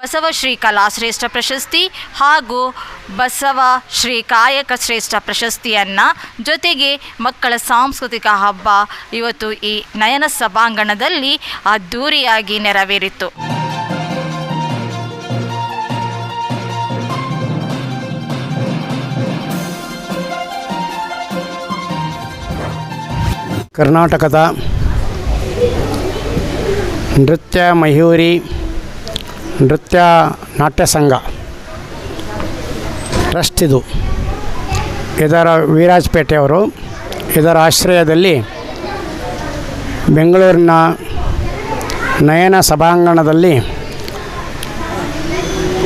ಬಸವಶ್ರೀ ಕಲಾಶ್ರೇಷ್ಠ ಪ್ರಶಸ್ತಿ ಹಾಗೂ ಬಸವ ಶ್ರೀ ಕಾಯಕ ಶ್ರೇಷ್ಠ ಪ್ರಶಸ್ತಿಯನ್ನು, ಜೊತೆಗೆ ಮಕ್ಕಳ ಸಾಂಸ್ಕೃತಿಕ ಹಬ್ಬ ಇವತ್ತು ಈ ನಯನ ಸಭಾಂಗಣದಲ್ಲಿ ಅದ್ಧೂರಿಯಾಗಿ ನೆರವೇರಿತು. ಕರ್ನಾಟಕದ ನೃತ್ಯ ಮಯೂರಿ ನೃತ್ಯ ನಾಟ್ಯ ಸಂಘ ಟ್ರಸ್ಟ್ ಇದರ ವೀರಾಜಪೇಟೆಯವರು ಇದರ ಆಶ್ರಯದಲ್ಲಿ ಬೆಂಗಳೂರಿನ ನಯನ ಸಭಾಂಗಣದಲ್ಲಿ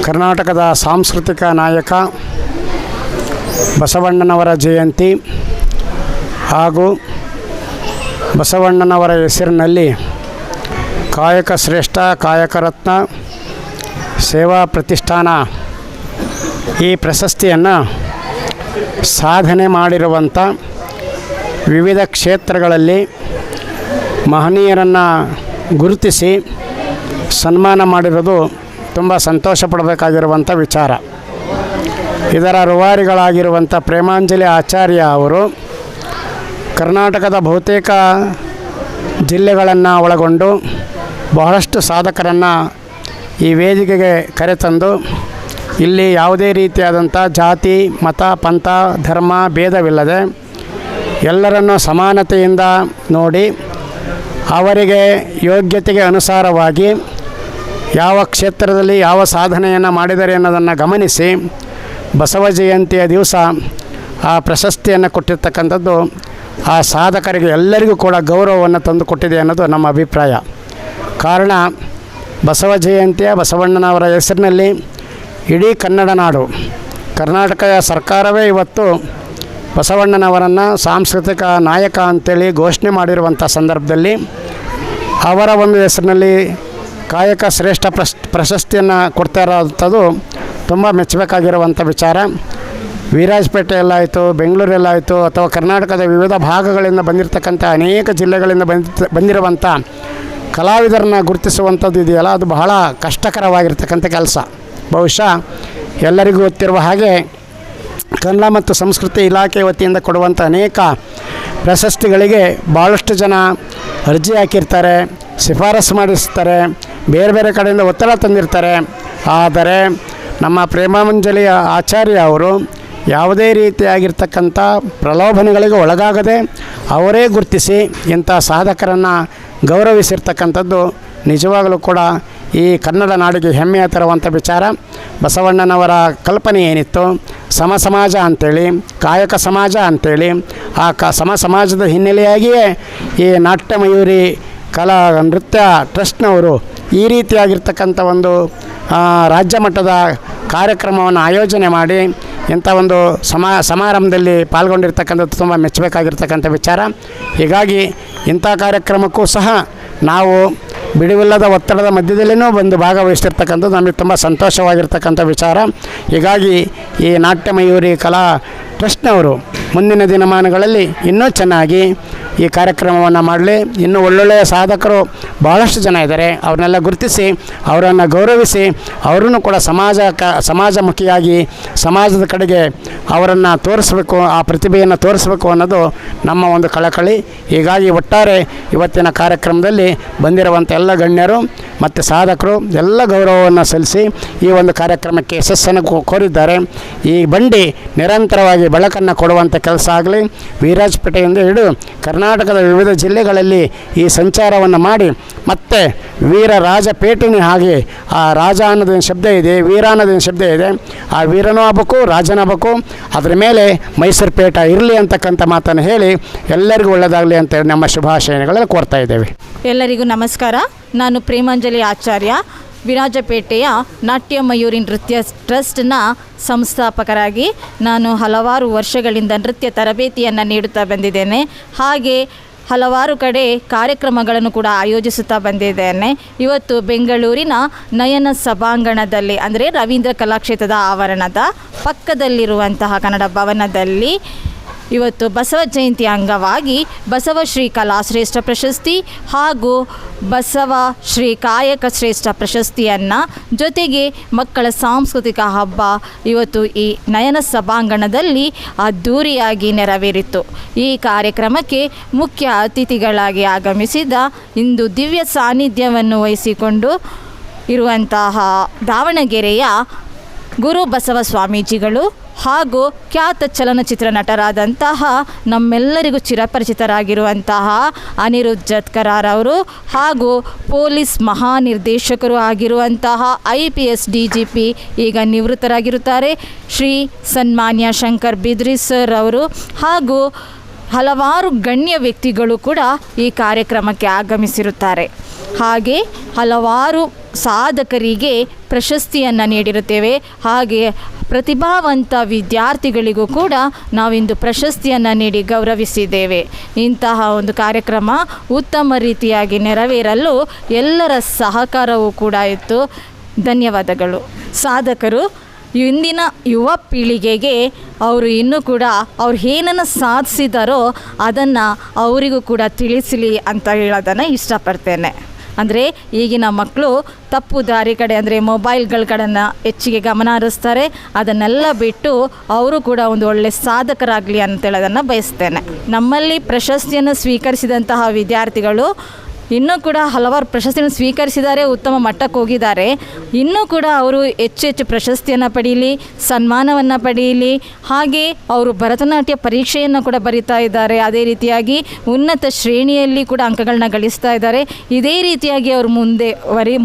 ಕರ್ನಾಟಕದ ಸಾಂಸ್ಕೃತಿಕ ನಾಯಕ ಬಸವಣ್ಣನವರ ಜಯಂತಿ ಹಾಗೂ ಬಸವಣ್ಣನವರ ಹೆಸರಿನಲ್ಲಿ ಕಾಯಕ ಶ್ರೇಷ್ಠ, ಕಾಯಕ ರತ್ನ, ಸೇವಾ ಪ್ರತಿಷ್ಠಾನ ಈ ಪ್ರಶಸ್ತಿಯನ್ನು ಸಾಧನೆ ಮಾಡಿರುವಂಥ ವಿವಿಧ ಕ್ಷೇತ್ರಗಳಲ್ಲಿ ಮಹನೀಯರನ್ನು ಗುರುತಿಸಿ ಸನ್ಮಾನ ಮಾಡಿರೋದು ತುಂಬ ಸಂತೋಷ ಪಡಬೇಕಾಗಿರುವಂಥ ವಿಚಾರ. ಇದರ ರೂವಾರಿಗಳಾಗಿರುವಂಥ ಪ್ರೇಮಾಂಜಲಿ ಆಚಾರ್ಯ ಅವರು ಕರ್ನಾಟಕದ ಬಹುತೇಕ ಜಿಲ್ಲೆಗಳನ್ನು ಒಳಗೊಂಡು ಬಹಳಷ್ಟು ಸಾಧಕರನ್ನು ಈ ವೇದಿಕೆಗೆ ಕರೆತಂದು ಇಲ್ಲಿ ಯಾವುದೇ ರೀತಿಯಾದಂಥ ಜಾತಿ, ಮತ, ಪಂಥ, ಧರ್ಮ ಭೇದವಿಲ್ಲದೆ ಎಲ್ಲರನ್ನೂ ಸಮಾನತೆಯಿಂದ ನೋಡಿ ಅವರಿಗೆ ಯೋಗ್ಯತೆಗೆ ಅನುಸಾರವಾಗಿ ಯಾವ ಕ್ಷೇತ್ರದಲ್ಲಿ ಯಾವ ಸಾಧನೆಯನ್ನು ಮಾಡಿದ್ದಾರೆ ಅನ್ನೋದನ್ನು ಗಮನಿಸಿ ಬಸವ ಜಯಂತಿಯ ದಿವಸ ಆ ಪ್ರಶಸ್ತಿಯನ್ನು ಕೊಟ್ಟಿರ್ತಕ್ಕಂಥದ್ದು ಆ ಸಾಧಕರಿಗೆ ಎಲ್ಲರಿಗೂ ಕೂಡ ಗೌರವವನ್ನು ತಂದುಕೊಟ್ಟಿದೆ ಅನ್ನೋದು ನಮ್ಮ ಅಭಿಪ್ರಾಯ. ಕಾರಣ ಬಸವ ಜಯಂತಿಯ ಬಸವಣ್ಣನವರ ಹೆಸರಿನಲ್ಲಿ ಇಡೀ ಕನ್ನಡ ನಾಡು, ಕರ್ನಾಟಕ ಸರ್ಕಾರವೇ ಇವತ್ತು ಬಸವಣ್ಣನವರನ್ನು ಸಾಂಸ್ಕೃತಿಕ ನಾಯಕ ಅಂತೇಳಿ ಘೋಷಣೆ ಮಾಡಿರುವಂಥ ಸಂದರ್ಭದಲ್ಲಿ ಅವರ ಒಂದು ಹೆಸರಿನಲ್ಲಿ ಕಾಯಕ ಶ್ರೇಷ್ಠ ಪ್ರಶಸ್ತಿಯನ್ನು ಕೊಡ್ತಾ ಇರೋಂಥದ್ದು ತುಂಬ ಮೆಚ್ಚಬೇಕಾಗಿರುವಂಥ ವಿಚಾರ. ವೀರಾಜಪೇಟೆಯಲ್ಲಾಯಿತು, ಬೆಂಗಳೂರಲ್ಲಾಯಿತು, ಅಥವಾ ಕರ್ನಾಟಕದ ವಿವಿಧ ಭಾಗಗಳಿಂದ ಬಂದಿರತಕ್ಕಂಥ ಅನೇಕ ಜಿಲ್ಲೆಗಳಿಂದ ಬಂದಿರುವಂಥ ಕಲಾವಿದರನ್ನು ಗುರುತಿಸುವಂಥದ್ದು ಇದೆಯಲ್ಲ, ಅದು ಬಹಳ ಕಷ್ಟಕರವಾಗಿರ್ತಕ್ಕಂಥ ಕೆಲಸ. ಬಹುಶಃ ಎಲ್ಲರಿಗೂ ಗೊತ್ತಿರುವ ಹಾಗೆ ಕನ್ನಡ ಮತ್ತು ಸಂಸ್ಕೃತಿ ಇಲಾಖೆ ವತಿಯಿಂದ ಕೊಡುವಂಥ ಅನೇಕ ಪ್ರಶಸ್ತಿಗಳಿಗೆ ಭಾಳಷ್ಟು ಜನ ಅರ್ಜಿ ಹಾಕಿರ್ತಾರೆ, ಶಿಫಾರಸು ಮಾಡಿಸ್ತಾರೆ, ಬೇರೆ ಬೇರೆ ಕಡೆಯಿಂದ ಒತ್ತಡ ತಂದಿರ್ತಾರೆ. ಆದರೆ ನಮ್ಮ ಪ್ರೇಮಾಂಜಲಿ ಆಚಾರ್ಯ ಅವರು ಯಾವುದೇ ರೀತಿಯಾಗಿರ್ತಕ್ಕಂಥ ಪ್ರಲೋಭನೆಗಳಿಗೆ ಒಳಗಾಗದೆ ಅವರೇ ಗುರುತಿಸಿ ಇಂಥ ಸಾಧಕರನ್ನು ಗೌರವಿಸಿರ್ತಕ್ಕಂಥದ್ದು ನಿಜವಾಗಲೂ ಕೂಡ ಈ ಕನ್ನಡ ನಾಡಿಗೆ ಹೆಮ್ಮೆಯ ತರುವಂಥ ವಿಚಾರ. ಬಸವಣ್ಣನವರ ಕಲ್ಪನೆ ಏನಿತ್ತು, ಸಮ ಸಮಾಜ ಅಂಥೇಳಿ, ಕಾಯಕ ಸಮಾಜ ಅಂಥೇಳಿ, ಆ ಸಮ ಸಮಾಜದ ಹಿನ್ನೆಲೆಯಾಗಿಯೇ ಈ ನಾಟ್ಯ ಮಯೂರಿ ಕಲಾ ನೃತ್ಯ ಟ್ರಸ್ಟ್ನವರು ಈ ರೀತಿಯಾಗಿರ್ತಕ್ಕಂಥ ಒಂದು ರಾಜ್ಯ ಮಟ್ಟದ ಕಾರ್ಯಕ್ರಮವನ್ನು ಆಯೋಜನೆ ಮಾಡಿ ಇಂಥ ಒಂದು ಸಮಾರಂಭದಲ್ಲಿ ಪಾಲ್ಗೊಂಡಿರ್ತಕ್ಕಂಥದ್ದು ತುಂಬ ಮೆಚ್ಚಬೇಕಾಗಿರ್ತಕ್ಕಂಥ ವಿಚಾರ. ಹೀಗಾಗಿ ಇಂಥ ಕಾರ್ಯಕ್ರಮಕ್ಕೂ ಸಹ ನಾವು ಬಿಡುವಿಲ್ಲದ ಒತ್ತಡದ ಮಧ್ಯದಲ್ಲಿಯೂ ಬಂದು ಭಾಗವಹಿಸ್ತಿರ್ತಕ್ಕಂಥದ್ದು ನಮಗೆ ತುಂಬ ಸಂತೋಷವಾಗಿರ್ತಕ್ಕಂಥ ವಿಚಾರ. ಹೀಗಾಗಿ ಈ ನಾಟ್ಯ ಮಯೂರಿ ಕಲಾ ಟ್ರಸ್ಟ್ನವರು ಮುಂದಿನ ದಿನಮಾನಗಳಲ್ಲಿ ಇನ್ನೂ ಚೆನ್ನಾಗಿ ಈ ಕಾರ್ಯಕ್ರಮವನ್ನು ಮಾಡಲಿ. ಇನ್ನೂ ಒಳ್ಳೊಳ್ಳೆಯ ಸಾಧಕರು ಭಾಳಷ್ಟು ಜನ ಇದ್ದಾರೆ, ಅವ್ರನ್ನೆಲ್ಲ ಗುರುತಿಸಿ ಅವರನ್ನು ಗೌರವಿಸಿ ಅವರನ್ನು ಕೂಡ ಸಮಾಜಮುಖಿಯಾಗಿ ಸಮಾಜದ ಕಡೆಗೆ ಅವರನ್ನು ತೋರಿಸಬೇಕು, ಆ ಪ್ರತಿಭೆಯನ್ನು ತೋರಿಸಬೇಕು ಅನ್ನೋದು ನಮ್ಮ ಒಂದು ಕಳಕಳಿ. ಹೀಗಾಗಿ ಒಟ್ಟಾರೆ ಇವತ್ತಿನ ಕಾರ್ಯಕ್ರಮದಲ್ಲಿ ಬಂದಿರುವಂಥ ಎಲ್ಲ ಗಣ್ಯರು ಮತ್ತು ಸಾಧಕರು ಎಲ್ಲ ಗೌರವವನ್ನು ಸಲ್ಲಿಸಿ ಈ ಒಂದು ಕಾರ್ಯಕ್ರಮಕ್ಕೆ ಯಶಸ್ಸನ್ನು ಕೋರಿದ್ದಾರೆ. ಈ ಬಂಡಿ ನಿರಂತರವಾಗಿ ಬೆಳಕನ್ನು ಕೊಡುವಂಥ ಕೆಲಸ ಆಗಲಿ. ವೀರಾಜಪೇಟೆಯಿಂದ ಹಿಡಿದು ಕರ್ನಾಟಕದ ವಿವಿಧ ಜಿಲ್ಲೆಗಳಲ್ಲಿ ಈ ಸಂಚಾರವನ್ನು ಮಾಡಿ ಮತ್ತೆ ವೀರರಾಜಪೇಟೆನೇ ಹಾಗೆ ಆ ರಾಜ ಅನ್ನೋದೇನು ಶಬ್ದ ಇದೆ, ವೀರ ಅನ್ನೋದೇನು ಶಬ್ದ ಇದೆ, ಆ ವೀರನೂ ಆಗಬೇಕು, ರಾಜನೂ ಆಗಬೇಕು, ಅದರ ಮೇಲೆ ಮೈಸೂರು ಪೇಟ ಇರಲಿ ಅಂತಕ್ಕಂಥ ಮಾತನ್ನು ಹೇಳಿ ಎಲ್ಲರಿಗೂ ಒಳ್ಳೆಯದಾಗಲಿ ಅಂತೇಳಿ ನಮ್ಮ ಶುಭಾಶಯಗಳನ್ನು ಕೋರ್ತಾ ಇದ್ದೇವೆ. ಎಲ್ಲರಿಗೂ ನಮಸ್ಕಾರ. ನಾನು ಪ್ರೇಮಾಂಜಲಿ ಆಚಾರ್ಯ, ವಿರಾಜಪೇಟೆಯ ನಾಟ್ಯ ಮಯೂರಿ ನೃತ್ಯ ಟ್ರಸ್ಟ್ನ ಸಂಸ್ಥಾಪಕರಾಗಿ ನಾನು ಹಲವಾರು ವರ್ಷಗಳಿಂದ ನೃತ್ಯ ತರಬೇತಿಯನ್ನು ನೀಡುತ್ತಾ ಬಂದಿದ್ದೇನೆ. ಹಾಗೆ ಹಲವಾರು ಕಡೆ ಕಾರ್ಯಕ್ರಮಗಳನ್ನು ಕೂಡ ಆಯೋಜಿಸುತ್ತಾ ಬಂದಿದ್ದೇನೆ. ಇವತ್ತು ಬೆಂಗಳೂರಿನ ನಯನ ಸಭಾಂಗಣದಲ್ಲಿ, ಅಂದರೆ ರವೀಂದ್ರ ಕಲಾಕ್ಷೇತ್ರದ ಆವರಣದ ಪಕ್ಕದಲ್ಲಿರುವಂತಹ ಕನ್ನಡ ಭವನದಲ್ಲಿ ಇವತ್ತು ಬಸವ ಜಯಂತಿ ಅಂಗವಾಗಿ ಬಸವಶ್ರೀ ಕಲಾಶ್ರೇಷ್ಠ ಪ್ರಶಸ್ತಿ ಹಾಗೂ ಬಸವ ಶ್ರೀ ಕಾಯಕ ಶ್ರೇಷ್ಠ ಪ್ರಶಸ್ತಿಯನ್ನು ಜೊತೆಗೆ ಮಕ್ಕಳ ಸಾಂಸ್ಕೃತಿಕ ಹಬ್ಬ ಇವತ್ತು ಈ ನಯನ ಸಭಾಂಗಣದಲ್ಲಿ ಅದ್ಧೂರಿಯಾಗಿ ನೆರವೇರಿತು. ಈ ಕಾರ್ಯಕ್ರಮಕ್ಕೆ ಮುಖ್ಯ ಅತಿಥಿಗಳಾಗಿ ಆಗಮಿಸಿದ ಇಂದು ದಿವ್ಯ ಸಾನ್ನಿಧ್ಯವನ್ನು ವಹಿಸಿಕೊಂಡು ಇರುವಂತಹ ದಾವಣಗೆರೆಯ ಗುರು ಬಸವ ಸ್ವಾಮೀಜಿಗಳು ಹಾಗೂ ಖ್ಯಾತ ಚಲನಚಿತ್ರ ನಟರಾದಂತಹ ನಮ್ಮೆಲ್ಲರಿಗೂ ಚಿರಪರಿಚಿತರಾಗಿರುವಂತಹ ಅನಿರುದ್ಧ್ ಜತ್ಕರಾರ್ ಅವರು ಹಾಗೂ ಪೊಲೀಸ್ ಮಹಾನಿರ್ದೇಶಕರು ಆಗಿರುವಂತಹ IPS DGP ಈಗ ನಿವೃತ್ತರಾಗಿರುತ್ತಾರೆ ಶ್ರೀ ಸನ್ಮಾನ್ಯ ಶಂಕರ್ ಬಿದ್ರಿ ಸರ್ ಅವರು ಹಾಗೂ ಹಲವಾರು ಗಣ್ಯ ವ್ಯಕ್ತಿಗಳು ಕೂಡ ಈ ಕಾರ್ಯಕ್ರಮಕ್ಕೆ ಆಗಮಿಸಿರುತ್ತಾರೆ. ಹಾಗೆ ಹಲವಾರು ಸಾಧಕರಿಗೆ ಪ್ರಶಸ್ತಿಯನ್ನು ನೀಡಿರುತ್ತೇವೆ. ಹಾಗೆ ಪ್ರತಿಭಾವಂತ ವಿದ್ಯಾರ್ಥಿಗಳಿಗೂ ಕೂಡ ನಾವಿಂದು ಪ್ರಶಸ್ತಿಯನ್ನು ನೀಡಿ ಗೌರವಿಸಿದ್ದೇವೆ. ಇಂತಹ ಒಂದು ಕಾರ್ಯಕ್ರಮ ಉತ್ತಮ ರೀತಿಯಾಗಿ ನೆರವೇರಲು ಎಲ್ಲರ ಸಹಕಾರವೂ ಕೂಡ ಇತ್ತು. ಧನ್ಯವಾದಗಳು. ಸಾಧಕರು ಇಂದಿನ ಯುವ ಪೀಳಿಗೆಗೆ ಅವರು ಇನ್ನೂ ಕೂಡ ಅವ್ರು ಏನನ್ನು ಸಾಧಿಸಿದಾರೋ ಅದನ್ನು ಅವರಿಗೂ ಕೂಡ ತಿಳಿಸಲಿ ಅಂತ ಹೇಳೋದನ್ನು ಇಷ್ಟಪಡ್ತೇನೆ. ಅಂದರೆ ಈಗಿನ ಮಕ್ಕಳು ತಪ್ಪು ದಾರಿ ಕಡೆ ಅಂದರೆ ಮೊಬೈಲ್ಗಳ ಕಡೆನ ಹೆಚ್ಚಿಗೆ ಗಮನ ಹರಿಸ್ತಾರೆ. ಅದನ್ನೆಲ್ಲ ಬಿಟ್ಟು ಅವರು ಕೂಡ ಒಂದು ಒಳ್ಳೆಯ ಸಾಧಕರಾಗಲಿ ಅಂತೇಳೋದನ್ನು ಬಯಸ್ತೇನೆ. ನಮ್ಮಲ್ಲಿ ಪ್ರಶಸ್ತಿಯನ್ನು ಸ್ವೀಕರಿಸಿದಂತಹ ವಿದ್ಯಾರ್ಥಿಗಳು ಇನ್ನೂ ಕೂಡ ಹಲವಾರು ಪ್ರಶಸ್ತಿಯನ್ನು ಸ್ವೀಕರಿಸಿದ್ದಾರೆ, ಉತ್ತಮ ಮಟ್ಟಕ್ಕೆ ಹೋಗಿದ್ದಾರೆ. ಇನ್ನೂ ಕೂಡ ಅವರು ಹೆಚ್ಚು ಪ್ರಶಸ್ತಿಯನ್ನು ಪಡೀಲಿ, ಸನ್ಮಾನವನ್ನು ಪಡೆಯಲಿ. ಹಾಗೆ ಅವರು ಭರತನಾಟ್ಯ ಪರೀಕ್ಷೆಯನ್ನು ಕೂಡ ಬರಿತಾ ಇದ್ದಾರೆ. ಅದೇ ರೀತಿಯಾಗಿ ಉನ್ನತ ಶ್ರೇಣಿಯಲ್ಲಿ ಕೂಡ ಅಂಕಗಳನ್ನ ಗಳಿಸ್ತಾ ಇದ್ದಾರೆ. ಇದೇ ರೀತಿಯಾಗಿ ಅವರು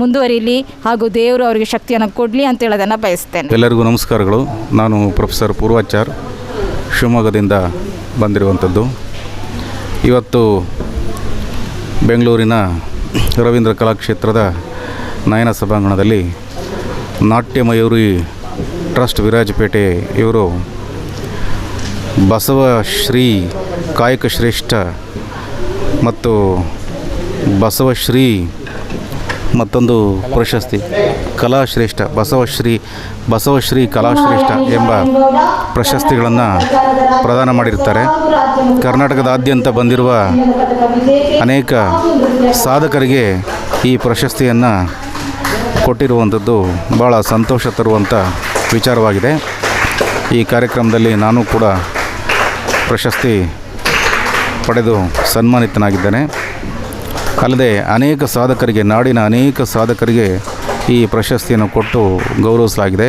ಮುಂದುವರಿಲಿ ಹಾಗೂ ದೇವರು ಅವರಿಗೆ ಶಕ್ತಿಯನ್ನು ಕೊಡಲಿ ಅಂತ ಹೇಳೋದನ್ನು ಬಯಸ್ತೇನೆ. ಎಲ್ಲರಿಗೂ ನಮಸ್ಕಾರಗಳು. ನಾನು ಪ್ರೊಫೆಸರ್ ಪೂರ್ವಾಚಾರ್ ಶಿವಮೊಗ್ಗದಿಂದ ಬಂದಿರುವಂಥದ್ದು. ಇವತ್ತು ಬೆಂಗಳೂರಿನ ರವೀಂದ್ರ ಕಲಾಕ್ಷೇತ್ರದ ನಯನ ಸಭಾಂಗಣದಲ್ಲಿ ನಾಟ್ಯ ಮಯೂರಿ ಟ್ರಸ್ಟ್ ವಿರಾಜಪೇಟೆ ಇವರು ಬಸವ ಶ್ರೀ ಕಾಯಕ ಶ್ರೇಷ್ಠ ಮತ್ತು ಬಸವಶ್ರೀ ಮತ್ತೊಂದು ಪ್ರಶಸ್ತಿ ಕಲಾಶ್ರೇಷ್ಠ ಬಸವಶ್ರೀ ಕಲಾಶ್ರೇಷ್ಠ ಎಂಬ ಪ್ರಶಸ್ತಿಗಳನ್ನು ಪ್ರದಾನ ಮಾಡಿರ್ತಾರೆ. ಕರ್ನಾಟಕದಾದ್ಯಂತ ಬಂದಿರುವ ಅನೇಕ ಸಾಧಕರಿಗೆ ಈ ಪ್ರಶಸ್ತಿಯನ್ನು ಕೊಟ್ಟಿರುವಂಥದ್ದು ಭಾಳ ಸಂತೋಷ ತರುವಂಥ ವಿಚಾರವಾಗಿದೆ. ಈ ಕಾರ್ಯಕ್ರಮದಲ್ಲಿ ನಾನು ಕೂಡ ಪ್ರಶಸ್ತಿ ಪಡೆದು ಸನ್ಮಾನಿತನಾಗಿದ್ದೇನೆ. ಅಲ್ಲದೆ ಅನೇಕ ಸಾಧಕರಿಗೆ, ನಾಡಿನ ಅನೇಕ ಸಾಧಕರಿಗೆ ಈ ಪ್ರಶಸ್ತಿಯನ್ನು ಕೊಟ್ಟು ಗೌರವಿಸಲಾಗಿದೆ.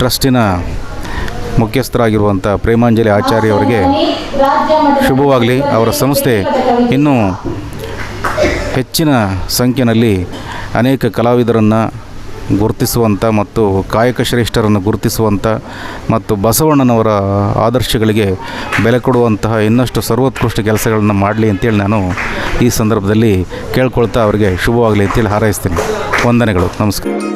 ಟ್ರಸ್ಟಿನ ಮುಖ್ಯಸ್ಥರಾಗಿರುವಂಥ ಪ್ರೇಮಾಂಜಲಿ ಆಚಾರ್ಯ ಅವರಿಗೆ ಶುಭವಾಗಲಿ. ಅವರ ಸಂಸ್ಥೆ ಇನ್ನೂ ಹೆಚ್ಚಿನ ಸಂಖ್ಯೆಯಲ್ಲಿ ಅನೇಕ ಕಲಾವಿದರನ್ನು ಗುರುತಿಸುವಂಥ ಮತ್ತು ಕಾಯಕ ಶ್ರೇಷ್ಠರನ್ನು ಗುರುತಿಸುವಂಥ ಮತ್ತು ಬಸವಣ್ಣನವರ ಆದರ್ಶಗಳಿಗೆ ಬೆಲೆ ಕೊಡುವಂತಹ ಇನ್ನಷ್ಟು ಸರ್ವೋತ್ಕೃಷ್ಟ ಕೆಲಸಗಳನ್ನು ಮಾಡಲಿ ಅಂತೇಳಿ ನಾನು ಈ ಸಂದರ್ಭದಲ್ಲಿ ಕೇಳ್ಕೊಳ್ತಾ ಅವರಿಗೆ ಶುಭವಾಗಲಿ ಅಂತೇಳಿ ಹಾರೈಸ್ತೀನಿ. ವಂದನೆಗಳು. ನಮಸ್ಕಾರ.